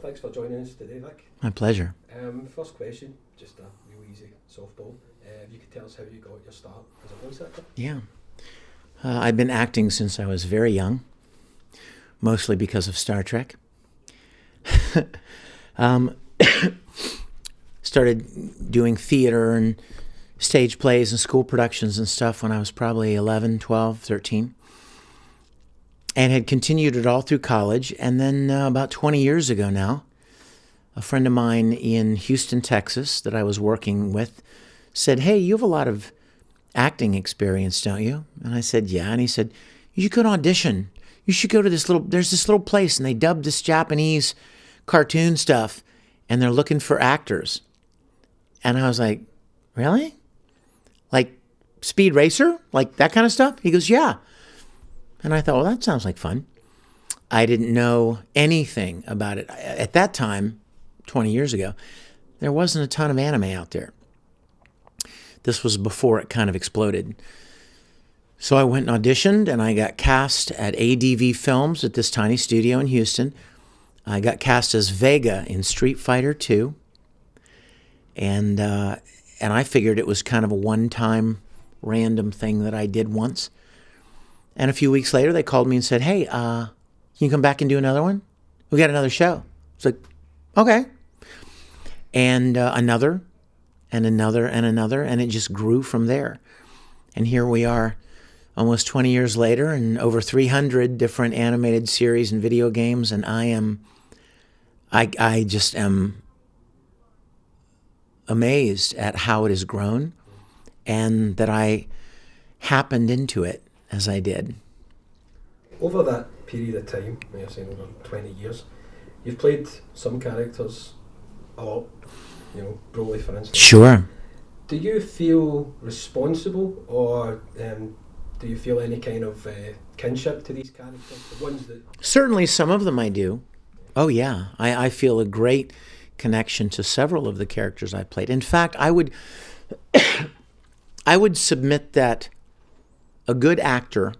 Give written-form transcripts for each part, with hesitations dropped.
Thanks for joining us today, Vic. My pleasure. First question, just a real easy softball. If you could tell us how you got your start as a voice actor. Yeah. I've been acting since I was very young, mostly because of Star Trek. Started doing theater and stage plays and school productions and stuff when I was probably 11, 12, 13. And had continued it all through college. And then about 20 years ago now, a friend of mine in Houston, Texas, that I was working with said, "Hey, you have a lot of acting experience, don't you?" And I said, "Yeah." And he said, "You should go to audition. You should go to there's this little place, and they dubbed this Japanese cartoon stuff, and they're looking for actors." And I was like, "Really? Like Speed Racer? Like that kind of stuff?" He goes, "Yeah." And I thought, well, that sounds like fun. I didn't know anything about it. At that time, 20 years ago, there wasn't a ton of anime out there. This was before it kind of exploded. So I went and auditioned, and I got cast at ADV Films at this tiny studio in Houston. I got cast as Vega in Street Fighter 2. And I figured it was kind of a one-time random thing that I did once. And a few weeks later, they called me and said, "Hey, can you come back and do another one? We got another show." It's like, okay. And another, and another, and another, and it just grew from there. And here we are, almost 20 years later, and over 300 different animated series and video games, and I just am amazed at how it has grown, and that I happened into it as I did. Over that period of time, you're saying over 20 years, you've played some characters a lot, Broly for instance. Sure. Do you feel responsible, or do you feel any kind of kinship to these characters? The ones that... Certainly some of them I do. Oh yeah, I feel a great connection to several of the characters I played. In fact, I would submit that a good actor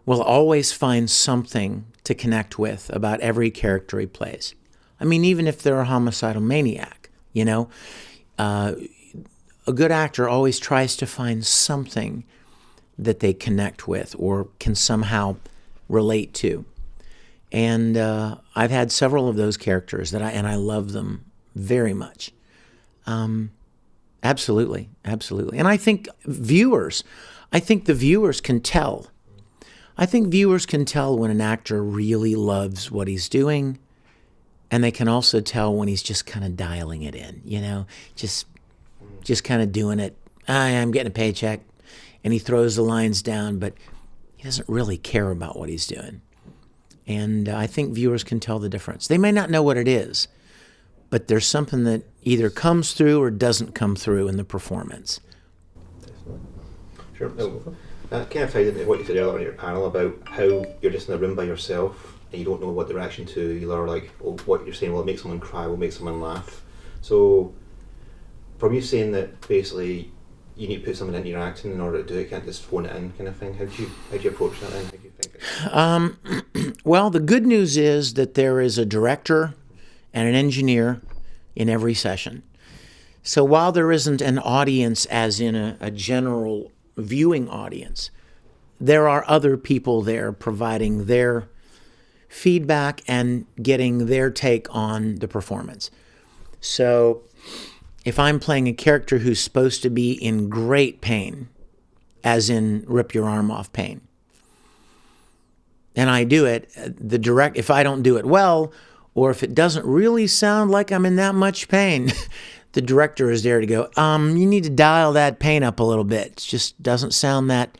will always find something to connect with about every character he plays. I mean, even if they're a homicidal maniac, a good actor always tries to find something that they connect with or can somehow relate to. And I've had several of those characters and I love them very much. Absolutely. And I think the viewers can tell. I think viewers can tell when an actor really loves what he's doing, and they can also tell when he's just kind of dialing it in, just kind of doing it. I'm getting a paycheck, and he throws the lines down, but he doesn't really care about what he's doing. And I think viewers can tell the difference. They may not know what it is, but there's something that either comes through or doesn't come through in the performance. Sure. That kind of ties into what you said earlier on your panel about how you're just in a room by yourself and you don't know what the reaction to you are like, or what you're saying will make someone cry, will make someone laugh. So from you saying that basically you need to put something into your acting in order to do it, you can't just phone it in kind of thing. How do you approach that then? How do you think Well, the good news is that there is a director and an engineer in every session. So while there isn't an audience as in a general viewing audience, there are other people there providing their feedback and getting their take on the performance. So if I'm playing a character who's supposed to be in great pain, as in rip your arm off pain, and I do it, if I don't do it well, or if it doesn't really sound like I'm in that much pain, the director is there to go, you need to dial that pain up a little bit. It just doesn't sound that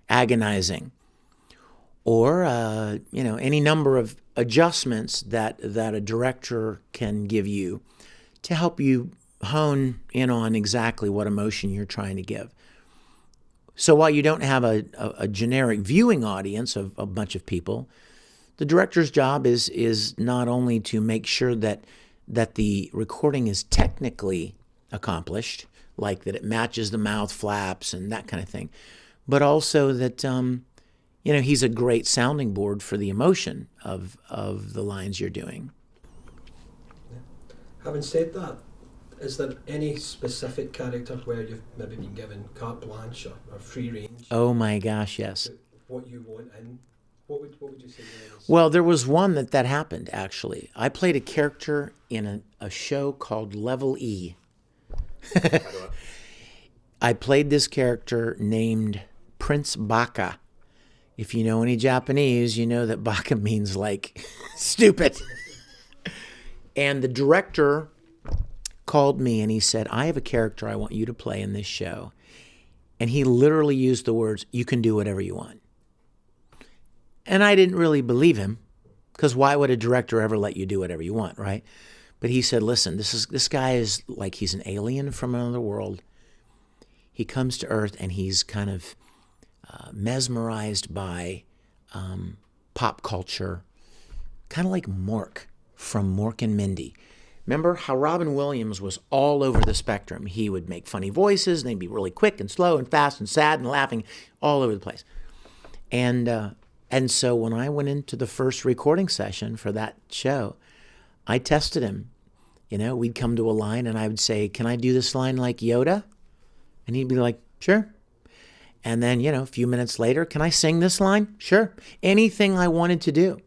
agonizing. Or, any number of adjustments that a director can give you to help you hone in on exactly what emotion you're trying to give. So while you don't have a generic viewing audience of a bunch of people, the director's job is not only to make sure that the recording is technically accomplished, like that it matches the mouth flaps and that kind of thing, but also that he's a great sounding board for the emotion of the lines you're doing. Having said that, is there any specific character where you've maybe been given carte blanche or free range? Oh my gosh, yes. What you want in? What would you say there is? Well, there was one that happened, actually. I played a character in a show called Level E. I played this character named Prince Baka. If you know any Japanese, you know that Baka means like stupid. And the director called me and he said, I have a character I want you to play in this show. And he literally used the words, you can do whatever you want. And I didn't really believe him, because why would a director ever let you do whatever you want, right? But he said, listen, this guy is like he's an alien from another world. He comes to Earth and he's kind of mesmerized by pop culture, kind of like Mork from Mork and Mindy. Remember how Robin Williams was all over the spectrum? He would make funny voices, and they'd be really quick and slow and fast and sad and laughing all over the place. And so when I went into the first recording session for that show, I tested him. We'd come to a line and I would say, can I do this line like Yoda? And he'd be like, sure. And then, a few minutes later, can I sing this line? Sure. Anything I wanted to do.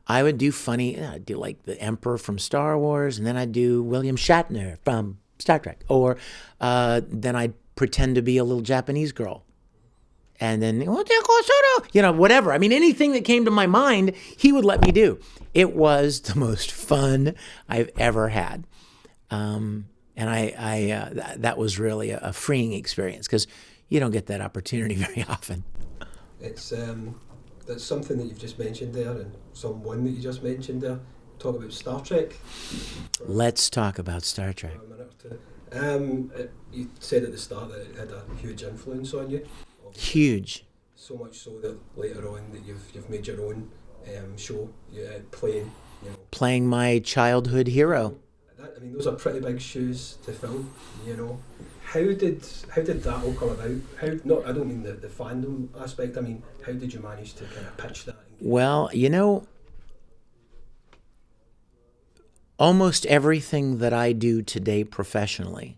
I would do funny, I'd do like the Emperor from Star Wars, and then I'd do William Shatner from Star Trek. Or then I'd pretend to be a little Japanese girl. And then, whatever. I mean, anything that came to my mind, he would let me do. It was the most fun I've ever had. And that was really a freeing experience, because you don't get that opportunity very often. It's that's something that you've just mentioned there, and someone that you just mentioned there. Talk about Star Trek. Let's talk about Star Trek. For a minute or two. You said at the start that it had a huge influence on you. Huge. So much so that later on that you've made your own show, playing my childhood hero. Those are pretty big shoes to fill. How did that all come about? I don't mean the fandom aspect. How did you manage to kind of pitch that? Well, almost everything that I do today professionally,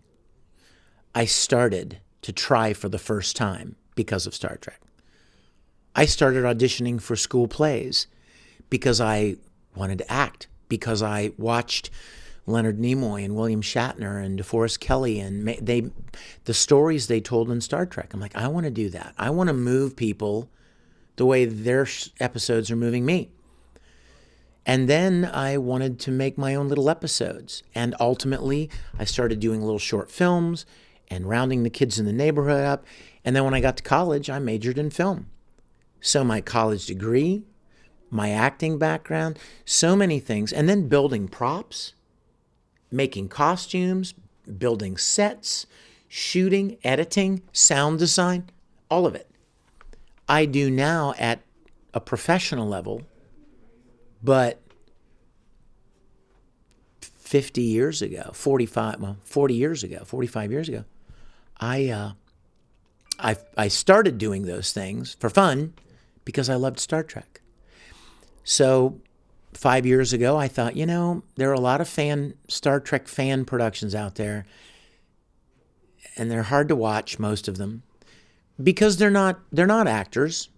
I started to try for the first time because of Star Trek. I started auditioning for school plays because I wanted to act, because I watched Leonard Nimoy and William Shatner and DeForest Kelley and the stories they told in Star Trek. I'm like, I want to do that. I want to move people the way their episodes are moving me. And then I wanted to make my own little episodes. And ultimately, I started doing little short films and rounding the kids in the neighborhood up. And then when I got to college, I majored in film. So my college degree, my acting background, so many things. And then building props, making costumes, building sets, shooting, editing, sound design, all of it. I do now at a professional level, but 40 years ago, 45 years ago, I started doing those things for fun because I loved Star Trek. So 5 years ago, I thought, there are a lot of Star Trek fan productions out there, and they're hard to watch, most of them, because they're not actors,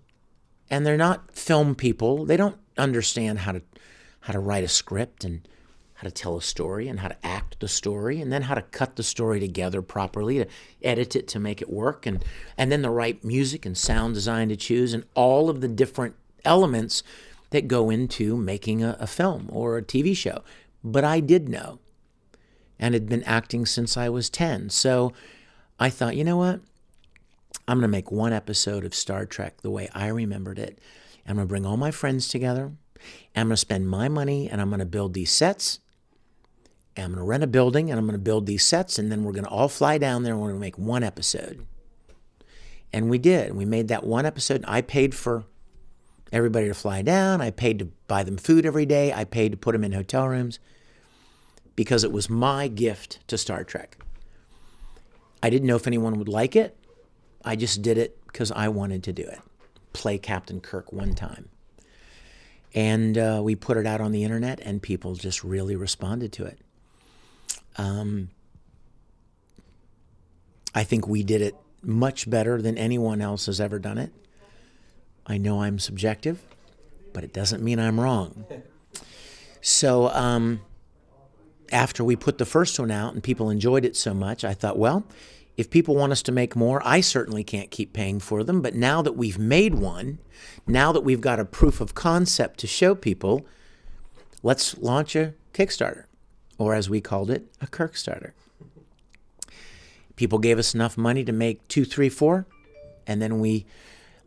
and they're not film people. They don't understand how to write a script and how to tell a story and how to act the story, and then how to cut the story together properly, to edit it to make it work, and then the right music and sound design to choose, and all of the different elements that go into making a film or a TV show. But I did know and had been acting since I was 10. So I thought, you know what? I'm going to make one episode of Star Trek the way I remembered it. I'm going to bring all my friends together. And I'm going to spend my money, and I'm going to build these sets. And I'm going to rent a building, and I'm going to build these sets, and then we're going to all fly down there, and we're going to make one episode. And we did. We made that one episode. I paid for everybody to fly down. I paid to buy them food every day. I paid to put them in hotel rooms because it was my gift to Star Trek. I didn't know if anyone would like it. I just did it because I wanted to do it. Play Captain Kirk one time. And we put it out on the internet, and people just really responded to it. I think we did it much better than anyone else has ever done it. I know I'm subjective, but it doesn't mean I'm wrong. So after we put the first one out and people enjoyed it so much, I thought, well, if people want us to make more, I certainly can't keep paying for them. But now that we've made one, now that we've got a proof of concept to show people, let's launch a Kickstarter, or as we called it, a Kirkstarter. People gave us enough money to make 2, 3, 4, and then we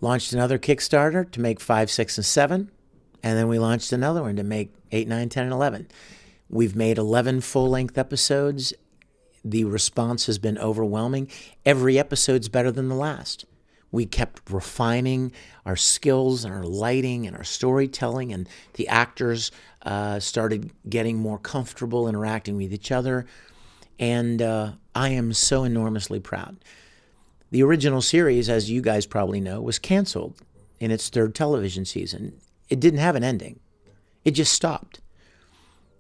launched another Kickstarter to make 5, 6, and 7, and then we launched another one to make 8, 9, 10, and 11. We've made 11 full-length episodes. The response has been overwhelming. Every episode's better than the last. We kept refining our skills and our lighting and our storytelling, and the actors started getting more comfortable interacting with each other. And I am so enormously proud. The original series, as you guys probably know, was canceled in its 3rd television season. It didn't have an ending. It just stopped.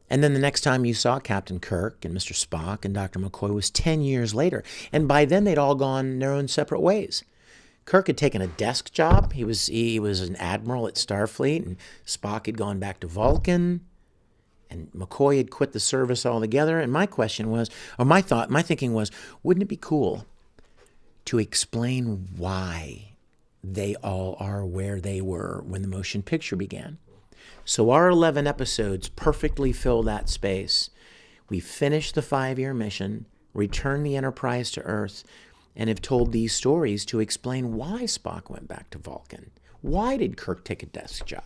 And then the next time you saw Captain Kirk and Mr. Spock and Dr. McCoy was 10 years later. And by then they'd all gone their own separate ways. Kirk had taken a desk job. He was an admiral at Starfleet, and Spock had gone back to Vulcan, and McCoy had quit the service altogether. And my question was, or my thinking was, wouldn't it be cool to explain why they all are where they were when the motion picture began? So our 11 episodes perfectly fill that space. We finished the 5-year mission, returned the Enterprise to Earth, and have told these stories to explain why Spock went back to Vulcan. Why did Kirk take a desk job?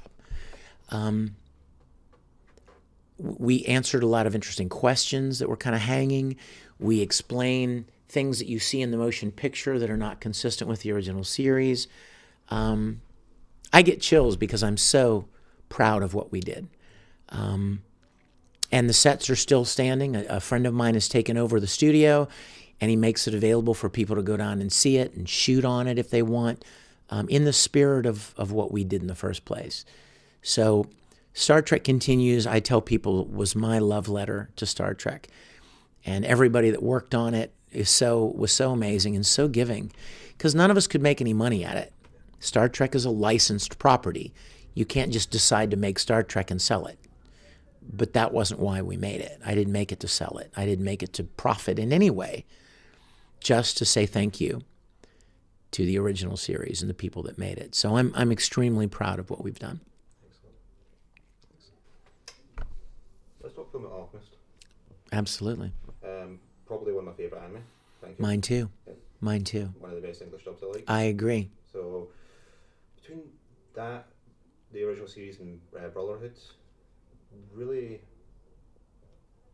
We answered a lot of interesting questions that were kind of hanging. We explain things that you see in the motion picture that are not consistent with the original series. I get chills because I'm so proud of what we did. And the sets are still standing. A friend of mine has taken over the studio, and he makes it available for people to go down and see it and shoot on it if they want, in the spirit of what we did in the first place. So Star Trek Continues, I tell people, was my love letter to Star Trek. And everybody that worked on it was so amazing and so giving, because none of us could make any money at it. Star Trek is a licensed property. You can't just decide to make Star Trek and sell it. But that wasn't why we made it. I didn't make it to sell it. I didn't make it to profit in any way, just to say thank you to the original series and the people that made it. So I'm extremely proud of what we've done. Let's talk Fullmetal Alchemist. Absolutely. Probably one of my favourite anime. Thank you. Mine too. Yeah. Mine too. One of the best English dubs I like. I agree. So, between that, the original series, and Brotherhood, really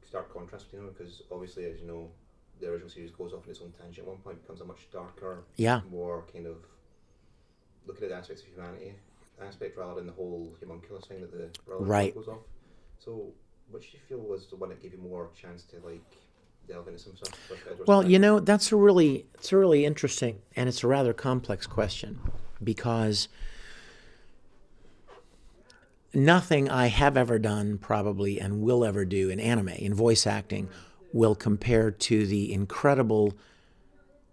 stark contrast between them, because obviously, as you know, the original series goes off on its own tangent at one point, becomes a much darker, more kind of looking at the aspects of humanity aspect rather than the whole homunculus thing that the Brotherhood goes off. So, which do you feel was the one that gave you more chance to delve into some stuff? Well, you know, it's a really interesting, and it's a rather complex question, because nothing I have ever done probably and will ever do in anime, in voice acting, will compare to the incredible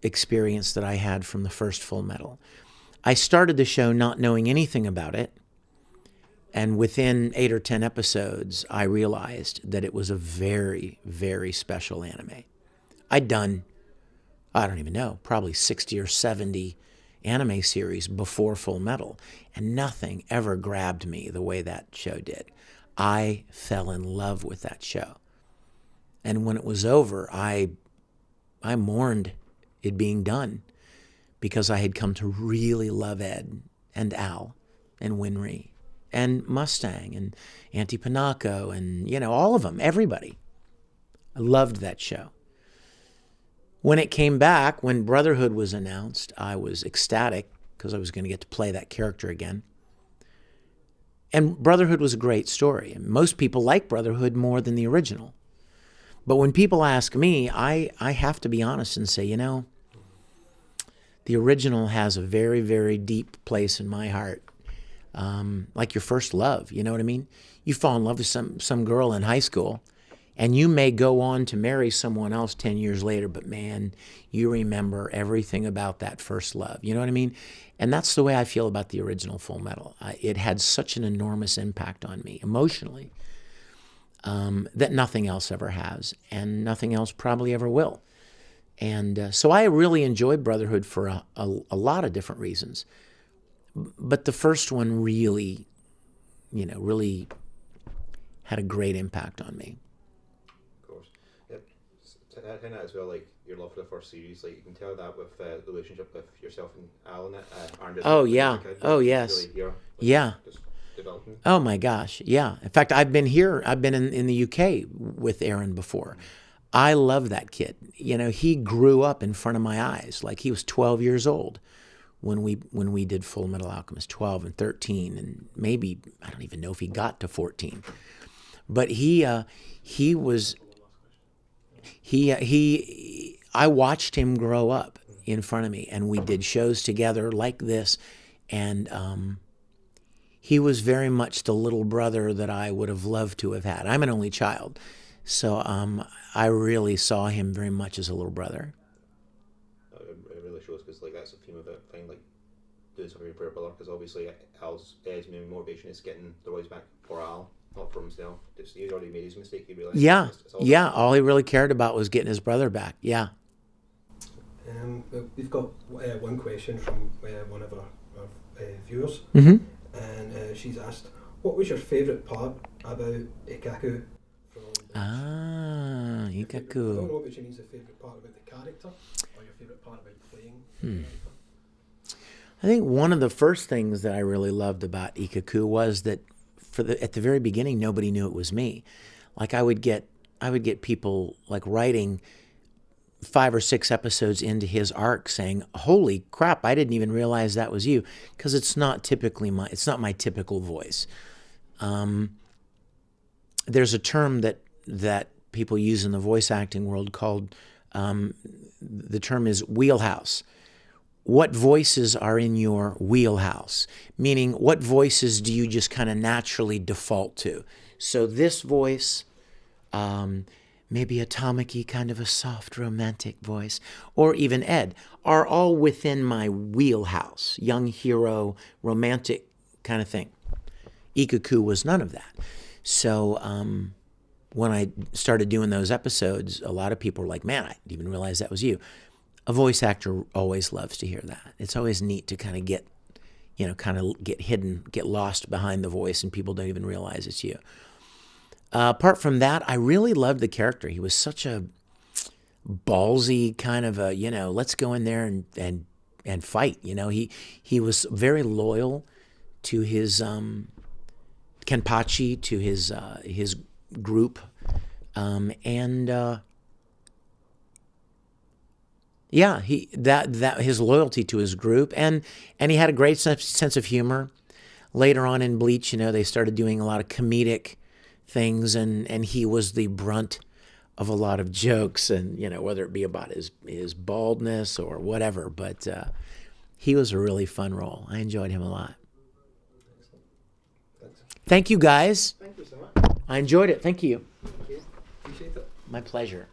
experience that I had from the first Full Metal. I started the show not knowing anything about it, and within 8 or 10 episodes, I realized that it was a very, very special anime. I'd done, I don't even know, probably 60 or 70 anime series before Full Metal, and nothing ever grabbed me the way that show did. I fell in love with that show. And when it was over, I mourned it being done because I had come to really love Ed and Al and Winry and Mustang and Auntie Panaco and, all of them, everybody. I loved that show. When it came back, when Brotherhood was announced, I was ecstatic because I was going to get to play that character again. And Brotherhood was a great story. And most people like Brotherhood more than the original. But when people ask me, I have to be honest and say, the original has a very, very deep place in my heart. Like your first love, you know what I mean? You fall in love with some girl in high school, and you may go on to marry someone else 10 years later, but man, you remember everything about that first love. You know what I mean? And that's the way I feel about the original Full Metal. It had such an enormous impact on me emotionally that nothing else ever has, and nothing else probably ever will. And so I really enjoyed Brotherhood for a lot of different reasons. But the first one really had a great impact on me. Of course. Yep. I think that as well, like your love for the first series, like you can tell that with the relationship with yourself and Alan. Oh yeah. Oh yes. Really yeah. Just developing. Oh my gosh. Yeah. In fact, I've been in the UK with Aaron before. I love that kid. He grew up in front of my eyes. Like he was 12 years old when we did Full Metal Alchemist, 12 and 13, and maybe, I don't even know if he got to 14. But I watched him grow up in front of me, and we did shows together like this, and he was very much the little brother that I would have loved to have had. I'm an only child, so I really saw him very much as a little brother. It really shows, because like that's the theme of it, thing, like doing something for your brother, because obviously Ed's main motivation is getting the royals back for Al, not for himself. He's already made his mistake, he realized. Yeah, all he really cared about was getting his brother back, yeah. We've got one question from one of our viewers, Mm-hmm. and she's asked, what was your favourite part about Ikaku? Ikaku. I don't know if she means the favourite part about the character or your favourite part about playing. I think one of the first things that I really loved about Ikaku was that at the very beginning, nobody knew it was me. Like I would get people like writing 5 or 6 episodes into his arc saying, "Holy crap, I didn't even realize that was you," because it's not my typical voice. There's a term that people use in the voice acting world called, the term is wheelhouse. What voices are in your wheelhouse? Meaning, what voices do you just kind of naturally default to? So this voice, maybe a Tamaki, kind of a soft romantic voice, or even Ed, are all within my wheelhouse. Young hero, romantic kind of thing. Ikaku was none of that. So when I started doing those episodes, a lot of people were like, "Man, I didn't even realize that was you." A voice actor always loves to hear that. It's always neat to kind of get hidden, get lost behind the voice, and people don't even realize it's you. Apart from that, I really loved the character. He was such a ballsy kind of a, let's go in there and fight. He was very loyal to his Kenpachi, to his group, yeah, that his loyalty to his group, and he had a great sense of humor. Later on in Bleach, they started doing a lot of comedic things, and he was the brunt of a lot of jokes, and whether it be about his baldness or whatever. But he was a really fun role. I enjoyed him a lot. Thank you, guys. Thank you so much. I enjoyed it. Thank you. Thank you. Appreciate it. My pleasure.